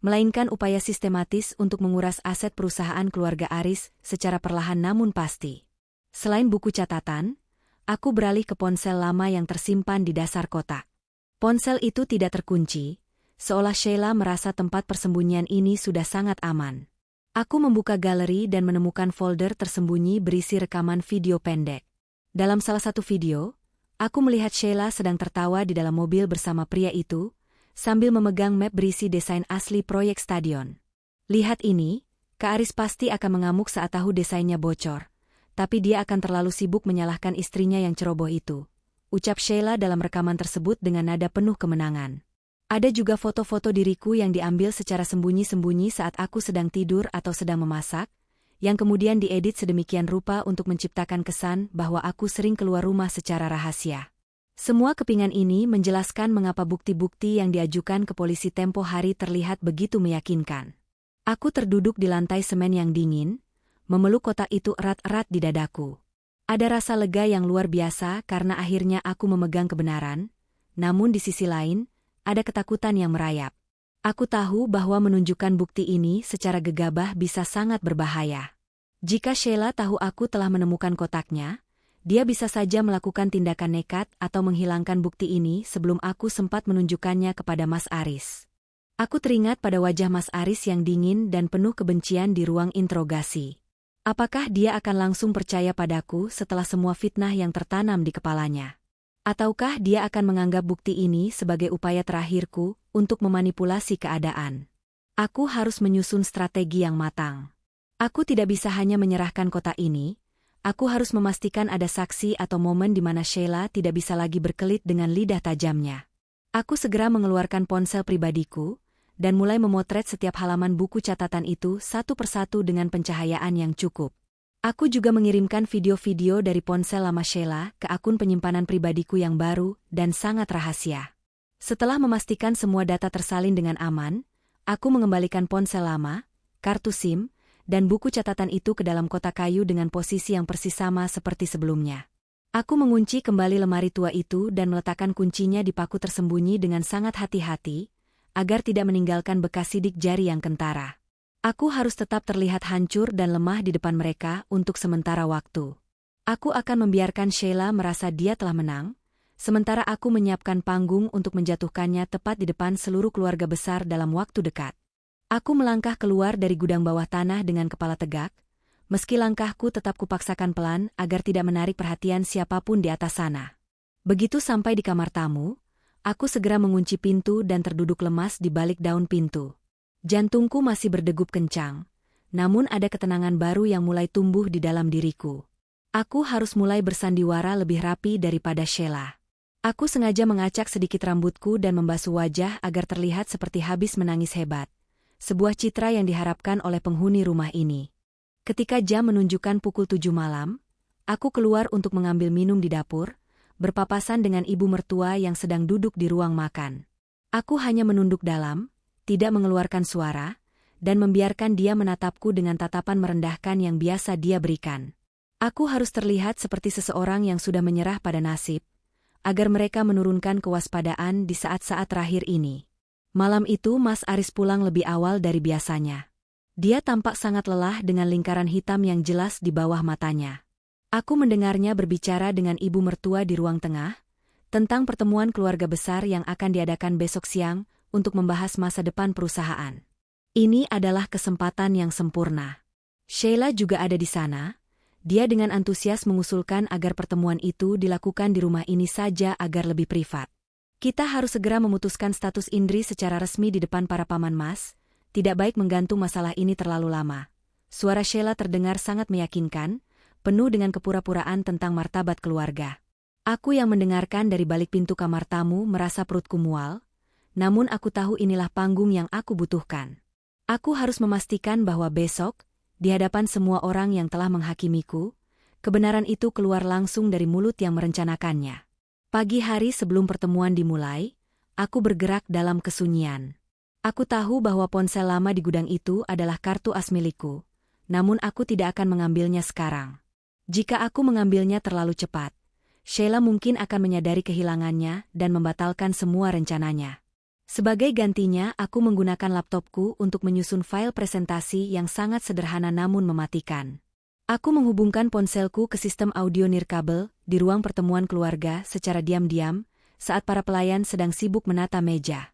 melainkan upaya sistematis untuk menguras aset perusahaan keluarga Aris secara perlahan namun pasti. Selain buku catatan, aku beralih ke ponsel lama yang tersimpan di dasar kotak. Ponsel itu tidak terkunci, seolah Sheila merasa tempat persembunyian ini sudah sangat aman. Aku membuka galeri dan menemukan folder tersembunyi berisi rekaman video pendek. Dalam salah satu video, aku melihat Sheila sedang tertawa di dalam mobil bersama pria itu, sambil memegang map berisi desain asli proyek stadion. Lihat ini, Kak Aris pasti akan mengamuk saat tahu desainnya bocor, tapi dia akan terlalu sibuk menyalahkan istrinya yang ceroboh itu, ucap Sheila dalam rekaman tersebut dengan nada penuh kemenangan. Ada juga foto-foto diriku yang diambil secara sembunyi-sembunyi saat aku sedang tidur atau sedang memasak, yang kemudian diedit sedemikian rupa untuk menciptakan kesan bahwa aku sering keluar rumah secara rahasia. Semua kepingan ini menjelaskan mengapa bukti-bukti yang diajukan ke polisi tempo hari terlihat begitu meyakinkan. Aku terduduk di lantai semen yang dingin, memeluk kotak itu erat-erat di dadaku. Ada rasa lega yang luar biasa karena akhirnya aku memegang kebenaran, namun di sisi lain, ada ketakutan yang merayap. Aku tahu bahwa menunjukkan bukti ini secara gegabah bisa sangat berbahaya. Jika Sheila tahu aku telah menemukan kotaknya, dia bisa saja melakukan tindakan nekat atau menghilangkan bukti ini sebelum aku sempat menunjukkannya kepada Mas Aris. Aku teringat pada wajah Mas Aris yang dingin dan penuh kebencian di ruang interogasi. Apakah dia akan langsung percaya padaku setelah semua fitnah yang tertanam di kepalanya? Ataukah dia akan menganggap bukti ini sebagai upaya terakhirku untuk memanipulasi keadaan? Aku harus menyusun strategi yang matang. Aku tidak bisa hanya menyerahkan kotak ini. Aku harus memastikan ada saksi atau momen di mana Sheila tidak bisa lagi berkelit dengan lidah tajamnya. Aku segera mengeluarkan ponsel pribadiku, dan mulai memotret setiap halaman buku catatan itu satu persatu dengan pencahayaan yang cukup. Aku juga mengirimkan video-video dari ponsel lama Sheila ke akun penyimpanan pribadiku yang baru dan sangat rahasia. Setelah memastikan semua data tersalin dengan aman, aku mengembalikan ponsel lama, kartu SIM, dan buku catatan itu ke dalam kotak kayu dengan posisi yang persis sama seperti sebelumnya. Aku mengunci kembali lemari tua itu dan meletakkan kuncinya di paku tersembunyi dengan sangat hati-hati, agar tidak meninggalkan bekas sidik jari yang kentara. Aku harus tetap terlihat hancur dan lemah di depan mereka untuk sementara waktu. Aku akan membiarkan Sheila merasa dia telah menang, sementara aku menyiapkan panggung untuk menjatuhkannya tepat di depan seluruh keluarga besar dalam waktu dekat. Aku melangkah keluar dari gudang bawah tanah dengan kepala tegak, meski langkahku tetap kupaksakan pelan agar tidak menarik perhatian siapapun di atas sana. Begitu sampai di kamar tamu, aku segera mengunci pintu dan terduduk lemas di balik daun pintu. Jantungku masih berdegup kencang, namun ada ketenangan baru yang mulai tumbuh di dalam diriku. Aku harus mulai bersandiwara lebih rapi daripada Sheila. Aku sengaja mengacak sedikit rambutku dan membasuh wajah agar terlihat seperti habis menangis hebat. Sebuah citra yang diharapkan oleh penghuni rumah ini. Ketika jam menunjukkan pukul 7 malam, aku keluar untuk mengambil minum di dapur, berpapasan dengan ibu mertua yang sedang duduk di ruang makan. Aku hanya menunduk dalam, tidak mengeluarkan suara, dan membiarkan dia menatapku dengan tatapan merendahkan yang biasa dia berikan. Aku harus terlihat seperti seseorang yang sudah menyerah pada nasib, agar mereka menurunkan kewaspadaan di saat-saat terakhir ini. Malam itu Mas Aris pulang lebih awal dari biasanya. Dia tampak sangat lelah dengan lingkaran hitam yang jelas di bawah matanya. Aku mendengarnya berbicara dengan ibu mertua di ruang tengah, tentang pertemuan keluarga besar yang akan diadakan besok siang untuk membahas masa depan perusahaan. Ini adalah kesempatan yang sempurna. Sheila juga ada di sana. Dia dengan antusias mengusulkan agar pertemuan itu dilakukan di rumah ini saja agar lebih privat. Kita harus segera memutuskan status Indri secara resmi di depan para paman Mas. Tidak baik menggantung masalah ini terlalu lama. Suara Sheila terdengar sangat meyakinkan, penuh dengan kepura-puraan tentang martabat keluarga. Aku yang mendengarkan dari balik pintu kamar tamu merasa perutku mual, namun aku tahu inilah panggung yang aku butuhkan. Aku harus memastikan bahwa besok, di hadapan semua orang yang telah menghakimiku, kebenaran itu keluar langsung dari mulut yang merencanakannya. Pagi hari sebelum pertemuan dimulai, aku bergerak dalam kesunyian. Aku tahu bahwa ponsel lama di gudang itu adalah kartu as milikku, namun aku tidak akan mengambilnya sekarang. Jika aku mengambilnya terlalu cepat, Sheila mungkin akan menyadari kehilangannya dan membatalkan semua rencananya. Sebagai gantinya, aku menggunakan laptopku untuk menyusun file presentasi yang sangat sederhana namun mematikan. Aku menghubungkan ponselku ke sistem audio nirkabel di ruang pertemuan keluarga secara diam-diam saat para pelayan sedang sibuk menata meja.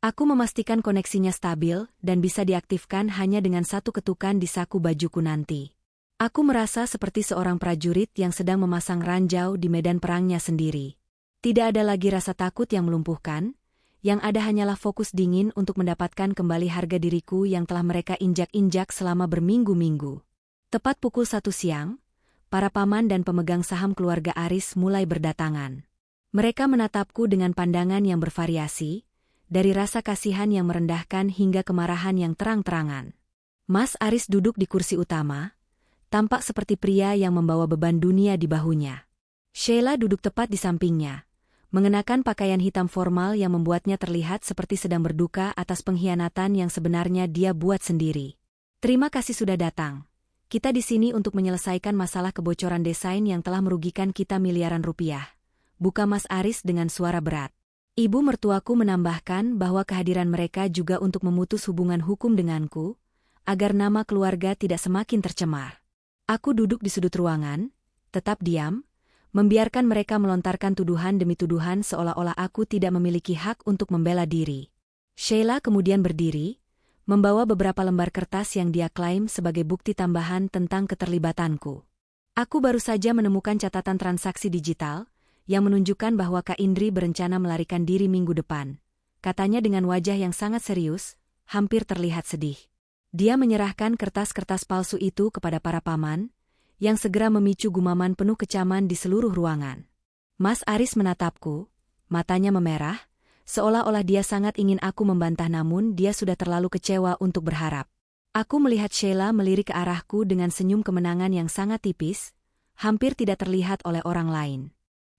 Aku memastikan koneksinya stabil dan bisa diaktifkan hanya dengan satu ketukan di saku bajuku nanti. Aku merasa seperti seorang prajurit yang sedang memasang ranjau di medan perangnya sendiri. Tidak ada lagi rasa takut yang melumpuhkan, yang ada hanyalah fokus dingin untuk mendapatkan kembali harga diriku yang telah mereka injak-injak selama berminggu-minggu. Tepat pukul 1 siang, para paman dan pemegang saham keluarga Aris mulai berdatangan. Mereka menatapku dengan pandangan yang bervariasi, dari rasa kasihan yang merendahkan hingga kemarahan yang terang-terangan. Mas Aris duduk di kursi utama, tampak seperti pria yang membawa beban dunia di bahunya. Sheila duduk tepat di sampingnya, mengenakan pakaian hitam formal yang membuatnya terlihat seperti sedang berduka atas pengkhianatan yang sebenarnya dia buat sendiri. Terima kasih sudah datang. Kita di sini untuk menyelesaikan masalah kebocoran desain yang telah merugikan kita miliaran rupiah. Buka Mas Aris dengan suara berat. Ibu mertuaku menambahkan bahwa kehadiran mereka juga untuk memutus hubungan hukum denganku, agar nama keluarga tidak semakin tercemar. Aku duduk di sudut ruangan, tetap diam, membiarkan mereka melontarkan tuduhan demi tuduhan seolah-olah aku tidak memiliki hak untuk membela diri. Sheila kemudian berdiri, membawa beberapa lembar kertas yang dia klaim sebagai bukti tambahan tentang keterlibatanku. Aku baru saja menemukan catatan transaksi digital, yang menunjukkan bahwa Kak Indri berencana melarikan diri minggu depan. Katanya dengan wajah yang sangat serius, hampir terlihat sedih. Dia menyerahkan kertas-kertas palsu itu kepada para paman, yang segera memicu gumaman penuh kecaman di seluruh ruangan. Mas Aris menatapku, matanya memerah, seolah-olah dia sangat ingin aku membantah namun dia sudah terlalu kecewa untuk berharap. Aku melihat Sheila melirik ke arahku dengan senyum kemenangan yang sangat tipis, hampir tidak terlihat oleh orang lain.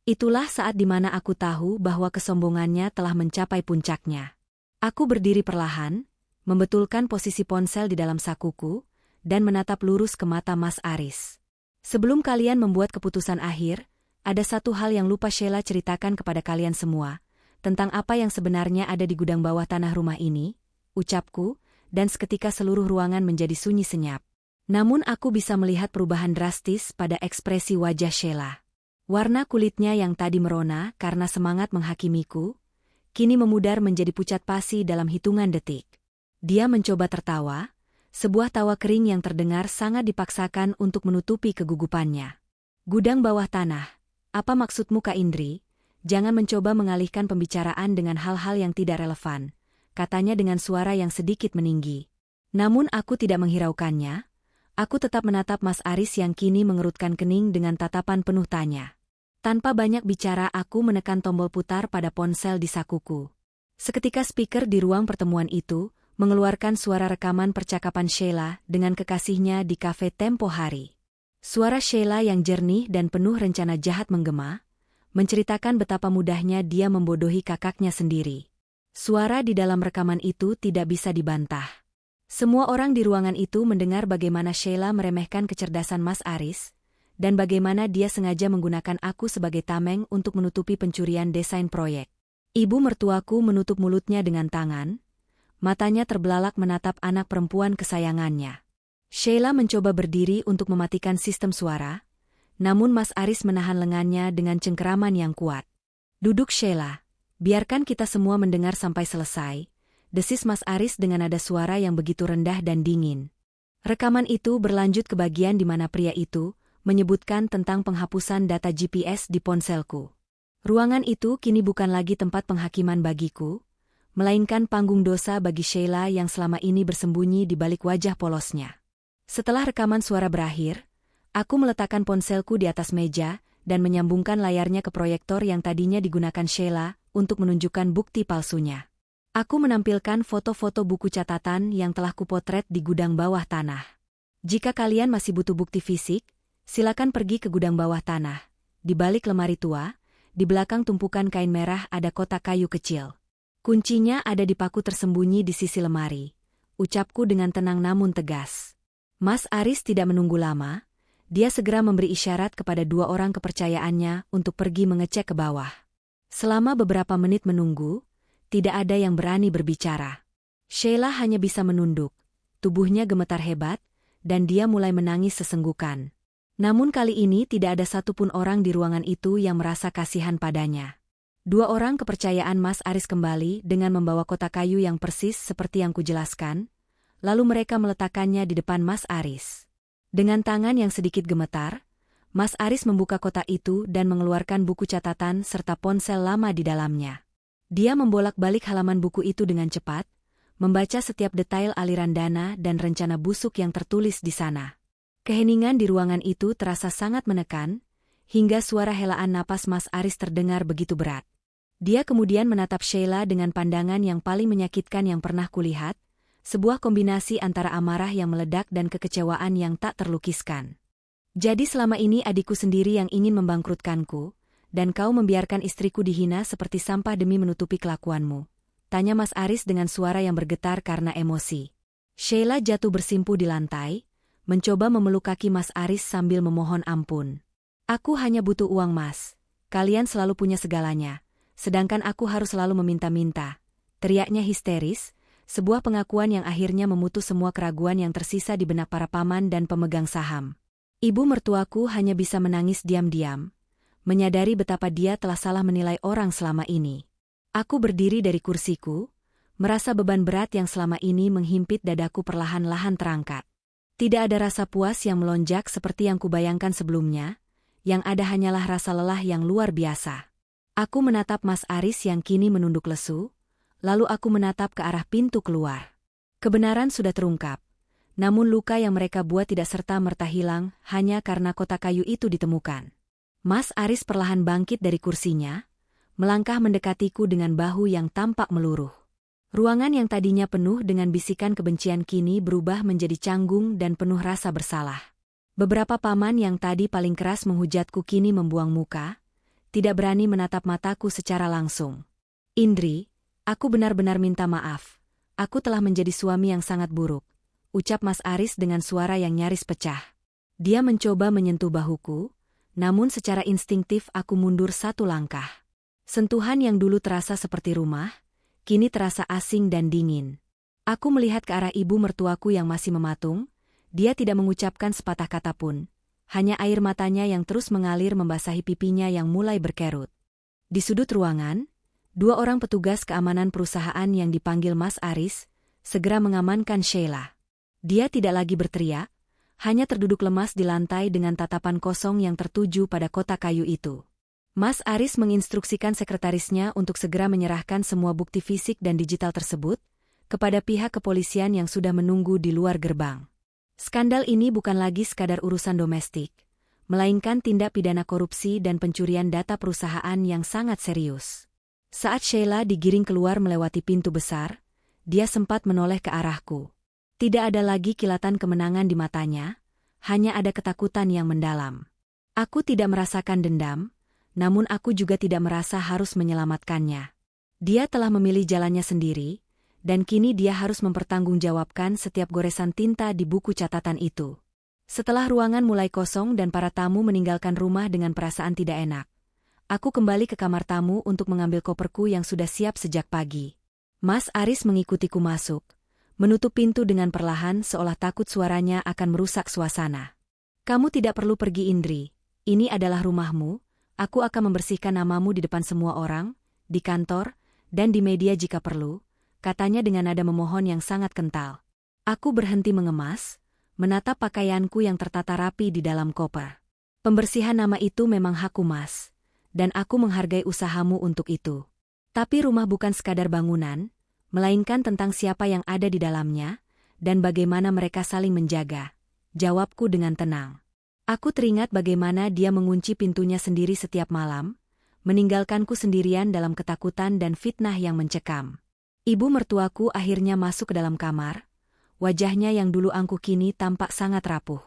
Itulah saat di mana aku tahu bahwa kesombongannya telah mencapai puncaknya. Aku berdiri perlahan, membetulkan posisi ponsel di dalam sakuku, dan menatap lurus ke mata Mas Aris. Sebelum kalian membuat keputusan akhir, ada satu hal yang lupa Sheila ceritakan kepada kalian semua, tentang apa yang sebenarnya ada di gudang bawah tanah rumah ini, ucapku, dan seketika seluruh ruangan menjadi sunyi senyap. Namun aku bisa melihat perubahan drastis pada ekspresi wajah Sheila. Warna kulitnya yang tadi merona karena semangat menghakimiku, kini memudar menjadi pucat pasi dalam hitungan detik. Dia mencoba tertawa, sebuah tawa kering yang terdengar sangat dipaksakan untuk menutupi kegugupannya. Gudang bawah tanah, apa maksudmu Kak Indri? Jangan mencoba mengalihkan pembicaraan dengan hal-hal yang tidak relevan, katanya dengan suara yang sedikit meninggi. Namun aku tidak menghiraukannya, aku tetap menatap Mas Aris yang kini mengerutkan kening dengan tatapan penuh tanya. Tanpa banyak bicara aku menekan tombol putar pada ponsel di sakuku. Seketika speaker di ruang pertemuan itu mengeluarkan suara rekaman percakapan Sheila dengan kekasihnya di kafe tempo hari. Suara Sheila yang jernih dan penuh rencana jahat menggema, menceritakan betapa mudahnya dia membodohi kakaknya sendiri. Suara di dalam rekaman itu tidak bisa dibantah. Semua orang di ruangan itu mendengar bagaimana Sheila meremehkan kecerdasan Mas Aris, dan bagaimana dia sengaja menggunakan aku sebagai tameng untuk menutupi pencurian desain proyek. Ibu mertuaku menutup mulutnya dengan tangan, matanya terbelalak menatap anak perempuan kesayangannya. Sheila mencoba berdiri untuk mematikan sistem suara, namun Mas Aris menahan lengannya dengan cengkeraman yang kuat. Duduk Sheila, biarkan kita semua mendengar sampai selesai, desis Mas Aris dengan nada suara yang begitu rendah dan dingin. Rekaman itu berlanjut ke bagian di mana pria itu menyebutkan tentang penghapusan data GPS di ponselku. Ruangan itu kini bukan lagi tempat penghakiman bagiku, melainkan panggung dosa bagi Sheila yang selama ini bersembunyi di balik wajah polosnya. Setelah rekaman suara berakhir, aku meletakkan ponselku di atas meja dan menyambungkan layarnya ke proyektor yang tadinya digunakan Sheila untuk menunjukkan bukti palsunya. Aku menampilkan foto-foto buku catatan yang telah kupotret di gudang bawah tanah. Jika kalian masih butuh bukti fisik, silakan pergi ke gudang bawah tanah. Di balik lemari tua, di belakang tumpukan kain merah ada kotak kayu kecil. Kuncinya ada di paku tersembunyi di sisi lemari, ucapku dengan tenang namun tegas. Mas Aris tidak menunggu lama, dia segera memberi isyarat kepada dua orang kepercayaannya untuk pergi mengecek ke bawah. Selama beberapa menit menunggu, tidak ada yang berani berbicara. Sheila hanya bisa menunduk, tubuhnya gemetar hebat, dan dia mulai menangis sesenggukan. Namun kali ini tidak ada satupun orang di ruangan itu yang merasa kasihan padanya. Dua orang kepercayaan Mas Aris kembali dengan membawa kotak kayu yang persis seperti yang kujelaskan, lalu mereka meletakkannya di depan Mas Aris. Dengan tangan yang sedikit gemetar, Mas Aris membuka kotak itu dan mengeluarkan buku catatan serta ponsel lama di dalamnya. Dia membolak-balik halaman buku itu dengan cepat, membaca setiap detail aliran dana dan rencana busuk yang tertulis di sana. Keheningan di ruangan itu terasa sangat menekan, hingga suara helaan napas Mas Aris terdengar begitu berat. Dia kemudian menatap Sheila dengan pandangan yang paling menyakitkan yang pernah kulihat, sebuah kombinasi antara amarah yang meledak dan kekecewaan yang tak terlukiskan. Jadi selama ini adikku sendiri yang ingin membangkrutkanku, dan kau membiarkan istriku dihina seperti sampah demi menutupi kelakuanmu? Tanya Mas Aris dengan suara yang bergetar karena emosi. Sheila jatuh bersimpuh di lantai, mencoba memeluk kaki Mas Aris sambil memohon ampun. Aku hanya butuh uang Mas, kalian selalu punya segalanya. Sedangkan aku harus selalu meminta-minta, teriaknya histeris, sebuah pengakuan yang akhirnya memutus semua keraguan yang tersisa di benak para paman dan pemegang saham. Ibu mertuaku hanya bisa menangis diam-diam, menyadari betapa dia telah salah menilai orang selama ini. Aku berdiri dari kursiku, merasa beban berat yang selama ini menghimpit dadaku perlahan-lahan terangkat. Tidak ada rasa puas yang melonjak seperti yang kubayangkan sebelumnya, yang ada hanyalah rasa lelah yang luar biasa. Aku menatap Mas Aris yang kini menunduk lesu, lalu aku menatap ke arah pintu keluar. Kebenaran sudah terungkap, namun luka yang mereka buat tidak serta-merta hilang hanya karena kotak kayu itu ditemukan. Mas Aris perlahan bangkit dari kursinya, melangkah mendekatiku dengan bahu yang tampak meluruh. Ruangan yang tadinya penuh dengan bisikan kebencian kini berubah menjadi canggung dan penuh rasa bersalah. Beberapa paman yang tadi paling keras menghujatku kini membuang muka, tidak berani menatap mataku secara langsung. "Indri, aku benar-benar minta maaf. Aku telah menjadi suami yang sangat buruk," ucap Mas Aris dengan suara yang nyaris pecah. Dia mencoba menyentuh bahuku, namun secara instingtif aku mundur satu langkah. Sentuhan yang dulu terasa seperti rumah, kini terasa asing dan dingin. Aku melihat ke arah ibu mertuaku yang masih mematung. Dia tidak mengucapkan sepatah kata pun. Hanya air matanya yang terus mengalir membasahi pipinya yang mulai berkerut. Di sudut ruangan, 2 orang petugas keamanan perusahaan yang dipanggil Mas Aris segera mengamankan Sheila. Dia tidak lagi berteriak, hanya terduduk lemas di lantai dengan tatapan kosong yang tertuju pada kotak kayu itu. Mas Aris menginstruksikan sekretarisnya untuk segera menyerahkan semua bukti fisik dan digital tersebut kepada pihak kepolisian yang sudah menunggu di luar gerbang. Skandal ini bukan lagi sekadar urusan domestik, melainkan tindak pidana korupsi dan pencurian data perusahaan yang sangat serius. Saat Sheila digiring keluar melewati pintu besar, dia sempat menoleh ke arahku. Tidak ada lagi kilatan kemenangan di matanya, hanya ada ketakutan yang mendalam. Aku tidak merasakan dendam, namun aku juga tidak merasa harus menyelamatkannya. Dia telah memilih jalannya sendiri, dan kini dia harus mempertanggungjawabkan setiap goresan tinta di buku catatan itu. Setelah ruangan mulai kosong dan para tamu meninggalkan rumah dengan perasaan tidak enak, aku kembali ke kamar tamu untuk mengambil koperku yang sudah siap sejak pagi. Mas Aris mengikutiku masuk, menutup pintu dengan perlahan seolah takut suaranya akan merusak suasana. "Kamu tidak perlu pergi, Indri. Ini adalah rumahmu. Aku akan membersihkan namamu di depan semua orang, di kantor, dan di media jika perlu," katanya dengan nada memohon yang sangat kental. Aku berhenti mengemas, menatap pakaianku yang tertata rapi di dalam koper. "Pembersihan nama itu memang hakku, Mas, dan aku menghargai usahamu untuk itu. Tapi rumah bukan sekadar bangunan, melainkan tentang siapa yang ada di dalamnya, dan bagaimana mereka saling menjaga," jawabku dengan tenang. Aku teringat bagaimana dia mengunci pintunya sendiri setiap malam, meninggalkanku sendirian dalam ketakutan dan fitnah yang mencekam. Ibu mertuaku akhirnya masuk ke dalam kamar, wajahnya yang dulu angkuh kini tampak sangat rapuh.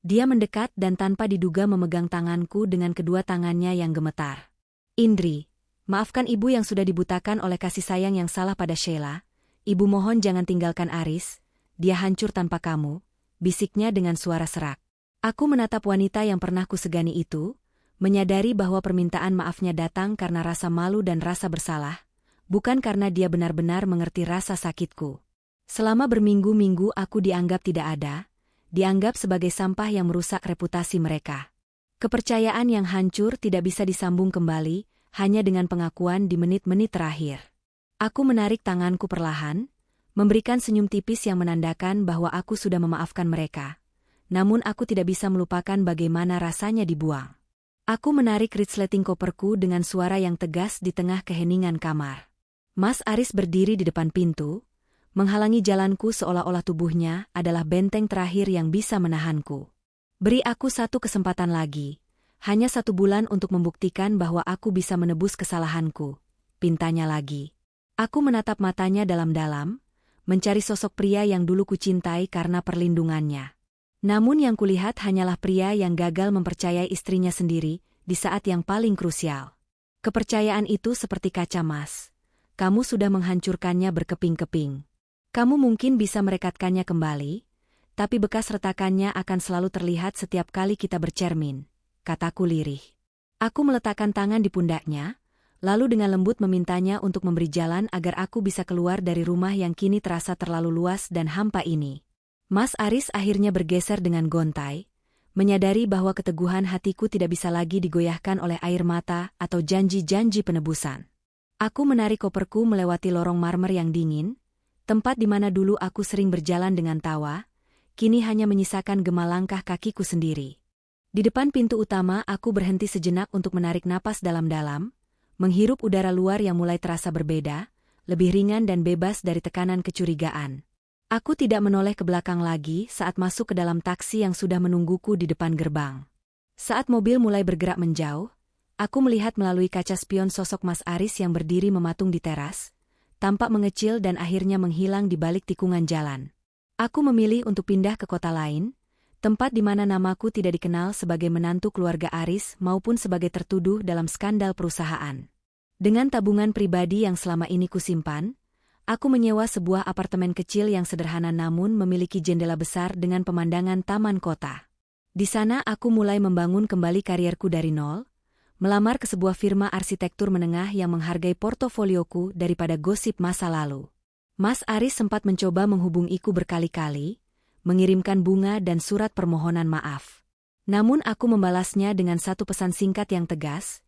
Dia mendekat dan tanpa diduga memegang tanganku dengan kedua tangannya yang gemetar. "Indri, maafkan ibu yang sudah dibutakan oleh kasih sayang yang salah pada Sheila. Ibu mohon jangan tinggalkan Aris, dia hancur tanpa kamu," bisiknya dengan suara serak. Aku menatap wanita yang pernah kusegani itu, menyadari bahwa permintaan maafnya datang karena rasa malu dan rasa bersalah, bukan karena dia benar-benar mengerti rasa sakitku. Selama berminggu-minggu aku dianggap tidak ada, dianggap sebagai sampah yang merusak reputasi mereka. Kepercayaan yang hancur tidak bisa disambung kembali, hanya dengan pengakuan di menit-menit terakhir. Aku menarik tanganku perlahan, memberikan senyum tipis yang menandakan bahwa aku sudah memaafkan mereka. Namun aku tidak bisa melupakan bagaimana rasanya dibuang. Aku menarik resleting koperku dengan suara yang tegas di tengah keheningan kamar. Mas Aris berdiri di depan pintu, menghalangi jalanku seolah-olah tubuhnya adalah benteng terakhir yang bisa menahanku. "Beri aku satu kesempatan lagi, hanya 1 bulan untuk membuktikan bahwa aku bisa menebus kesalahanku," pintanya lagi. Aku menatap matanya dalam-dalam, mencari sosok pria yang dulu kucintai karena perlindungannya. Namun yang kulihat hanyalah pria yang gagal mempercayai istrinya sendiri di saat yang paling krusial. Kepercayaan itu seperti kaca, Mas. Kamu sudah menghancurkannya berkeping-keping. Kamu mungkin bisa merekatkannya kembali, tapi bekas retakannya akan selalu terlihat setiap kali kita bercermin, kataku lirih. Aku meletakkan tangan di pundaknya, lalu dengan lembut memintanya untuk memberi jalan agar aku bisa keluar dari rumah yang kini terasa terlalu luas dan hampa ini. Mas Aris akhirnya bergeser dengan gontai, menyadari bahwa keteguhan hatiku tidak bisa lagi digoyahkan oleh air mata atau janji-janji penebusan. Aku menarik koperku melewati lorong marmer yang dingin, tempat di mana dulu aku sering berjalan dengan tawa, kini hanya menyisakan gema langkah kakiku sendiri. Di depan pintu utama aku berhenti sejenak untuk menarik napas dalam-dalam, menghirup udara luar yang mulai terasa berbeda, lebih ringan dan bebas dari tekanan kecurigaan. Aku tidak menoleh ke belakang lagi saat masuk ke dalam taksi yang sudah menungguku di depan gerbang. Saat mobil mulai bergerak menjauh, aku melihat melalui kaca spion sosok Mas Aris yang berdiri mematung di teras, tampak mengecil dan akhirnya menghilang di balik tikungan jalan. Aku memilih untuk pindah ke kota lain, Tempat di mana namaku tidak dikenal sebagai menantu keluarga Aris maupun sebagai tertuduh dalam skandal perusahaan. Dengan tabungan pribadi yang selama ini kusimpan, aku menyewa sebuah apartemen kecil yang sederhana namun memiliki jendela besar dengan pemandangan taman kota. Di sana aku mulai membangun kembali karierku dari nol, melamar ke sebuah firma arsitektur menengah yang menghargai portofolioku daripada gosip masa lalu. Mas Aris sempat mencoba menghubungiku berkali-kali, mengirimkan bunga dan surat permohonan maaf. Namun aku membalasnya dengan satu pesan singkat yang tegas,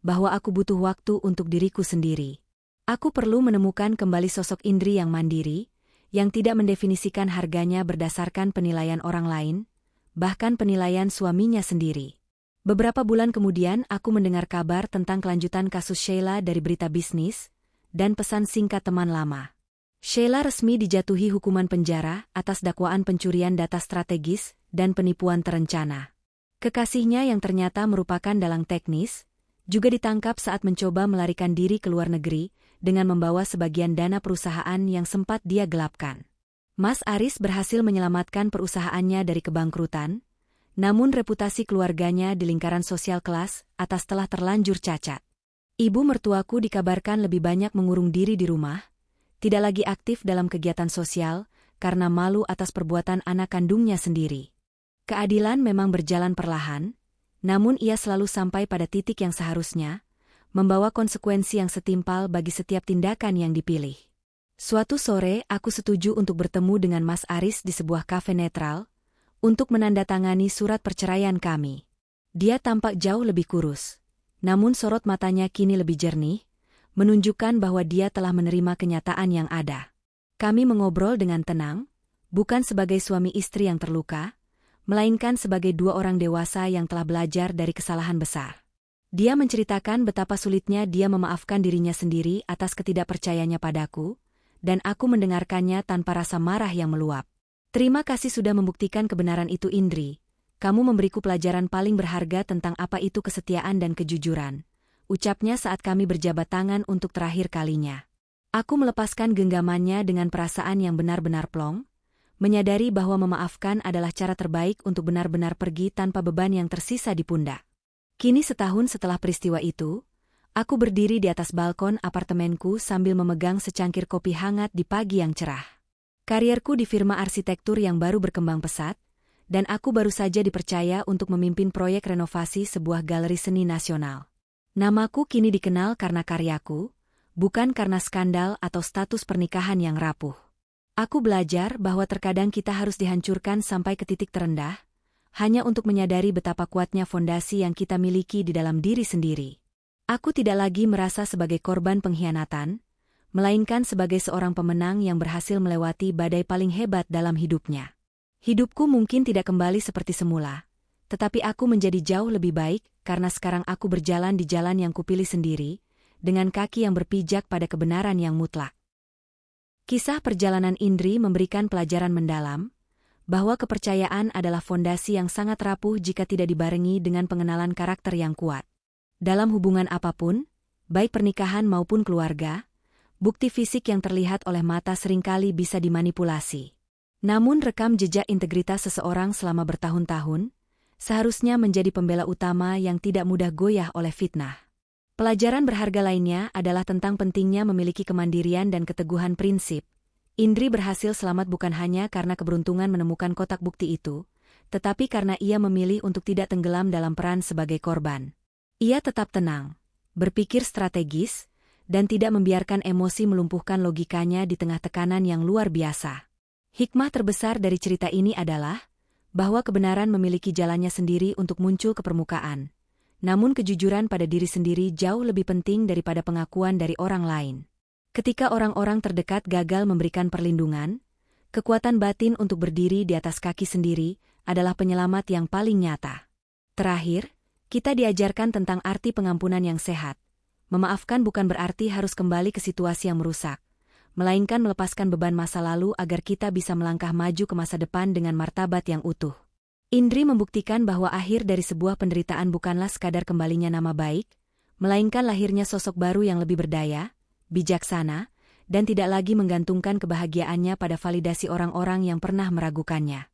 bahwa aku butuh waktu untuk diriku sendiri. Aku perlu menemukan kembali sosok Indri yang mandiri, yang tidak mendefinisikan harganya berdasarkan penilaian orang lain, bahkan penilaian suaminya sendiri. Beberapa bulan kemudian aku mendengar kabar tentang kelanjutan kasus Sheila dari berita bisnis, dan pesan singkat teman lama. Sheila resmi dijatuhi hukuman penjara atas dakwaan pencurian data strategis dan penipuan terencana. Kekasihnya yang ternyata merupakan dalang teknis, juga ditangkap saat mencoba melarikan diri ke luar negeri dengan membawa sebagian dana perusahaan yang sempat dia gelapkan. Mas Aris berhasil menyelamatkan perusahaannya dari kebangkrutan, namun reputasi keluarganya di lingkaran sosial kelas atas telah terlanjur cacat. Ibu mertuaku dikabarkan lebih banyak mengurung diri di rumah, tidak lagi aktif dalam kegiatan sosial karena malu atas perbuatan anak kandungnya sendiri. Keadilan memang berjalan perlahan, namun ia selalu sampai pada titik yang seharusnya, membawa konsekuensi yang setimpal bagi setiap tindakan yang dipilih. Suatu sore aku setuju untuk bertemu dengan Mas Aris di sebuah kafe netral, untuk menandatangani surat perceraian kami. Dia tampak jauh lebih kurus, namun sorot matanya kini lebih jernih, menunjukkan bahwa dia telah menerima kenyataan yang ada. Kami mengobrol dengan tenang, bukan sebagai suami istri yang terluka, melainkan sebagai dua orang dewasa yang telah belajar dari kesalahan besar. Dia menceritakan betapa sulitnya dia memaafkan dirinya sendiri atas ketidakpercayanya padaku, dan aku mendengarkannya tanpa rasa marah yang meluap. Terima kasih sudah membuktikan kebenaran itu Indri, kamu memberiku pelajaran paling berharga tentang apa itu kesetiaan dan kejujuran. Ucapnya saat kami berjabat tangan untuk terakhir kalinya. Aku melepaskan genggamannya dengan perasaan yang benar-benar plong, menyadari bahwa memaafkan adalah cara terbaik untuk benar-benar pergi tanpa beban yang tersisa di pundak. Kini setahun setelah peristiwa itu, aku berdiri di atas balkon apartemenku sambil memegang secangkir kopi hangat di pagi yang cerah. Karierku di firma arsitektur yang baru berkembang pesat, dan aku baru saja dipercaya untuk memimpin proyek renovasi sebuah galeri seni nasional. Namaku kini dikenal karena karyaku, bukan karena skandal atau status pernikahan yang rapuh. Aku belajar bahwa terkadang kita harus dihancurkan sampai ke titik terendah, hanya untuk menyadari betapa kuatnya fondasi yang kita miliki di dalam diri sendiri. Aku tidak lagi merasa sebagai korban pengkhianatan, melainkan sebagai seorang pemenang yang berhasil melewati badai paling hebat dalam hidupnya. Hidupku mungkin tidak kembali seperti semula, tetapi aku menjadi jauh lebih baik karena sekarang aku berjalan di jalan yang kupilih sendiri, dengan kaki yang berpijak pada kebenaran yang mutlak. Kisah perjalanan Indri memberikan pelajaran mendalam, bahwa kepercayaan adalah fondasi yang sangat rapuh jika tidak dibarengi dengan pengenalan karakter yang kuat. Dalam hubungan apapun, baik pernikahan maupun keluarga, bukti fisik yang terlihat oleh mata seringkali bisa dimanipulasi. Namun rekam jejak integritas seseorang selama bertahun-tahun, seharusnya menjadi pembela utama yang tidak mudah goyah oleh fitnah. Pelajaran berharga lainnya adalah tentang pentingnya memiliki kemandirian dan keteguhan prinsip. Indri berhasil selamat bukan hanya karena keberuntungan menemukan kotak bukti itu, tetapi karena ia memilih untuk tidak tenggelam dalam peran sebagai korban. Ia tetap tenang, berpikir strategis, dan tidak membiarkan emosi melumpuhkan logikanya di tengah tekanan yang luar biasa. Hikmah terbesar dari cerita ini adalah bahwa kebenaran memiliki jalannya sendiri untuk muncul ke permukaan. Namun kejujuran pada diri sendiri jauh lebih penting daripada pengakuan dari orang lain. Ketika orang-orang terdekat gagal memberikan perlindungan, kekuatan batin untuk berdiri di atas kaki sendiri adalah penyelamat yang paling nyata. Terakhir, kita diajarkan tentang arti pengampunan yang sehat. Memaafkan bukan berarti harus kembali ke situasi yang merusak, melainkan melepaskan beban masa lalu agar kita bisa melangkah maju ke masa depan dengan martabat yang utuh. Indri membuktikan bahwa akhir dari sebuah penderitaan bukanlah sekadar kembalinya nama baik, melainkan lahirnya sosok baru yang lebih berdaya, bijaksana, dan tidak lagi menggantungkan kebahagiaannya pada validasi orang-orang yang pernah meragukannya.